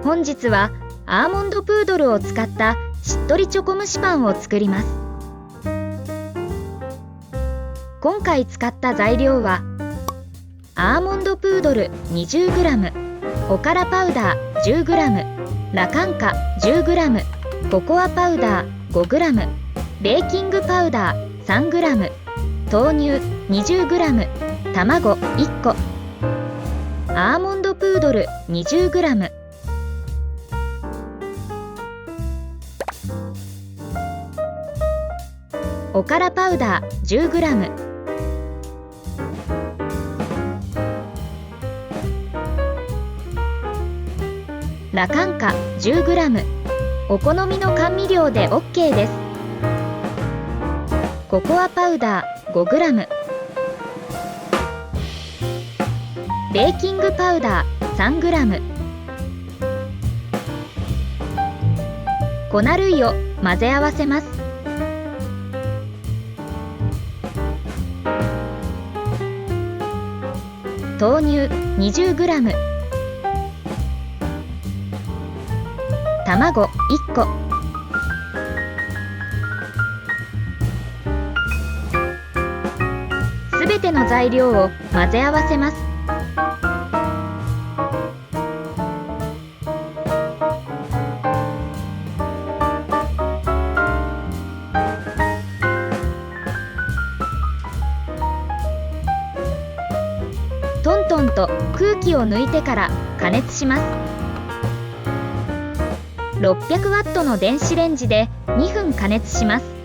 本日はアーモンドプードルを使ったしっとりチョコ蒸しパンを作ります。今回使った材料はアーモンドプードル 20g、 おからパウダー 10g、 ラカンカ 10g、 ココアパウダー 5g、 ベーキングパウダー 3g、 豆乳 20g、 卵1個、アーモンドプードル 20g、 おからパウダー 10g、 ラカンカ 10g、 お好みの甘味料で OK です。ココアパウダー 5g、 ベーキングパウダー 3g、 粉類を混ぜ合わせます。豆乳 20g、 卵1個、すべての材料を混ぜ合わせます。トントンと空気を抜いてから加熱します。600ワットの電子レンジで2分加熱します。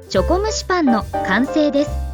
チョコ蒸しパンの完成です。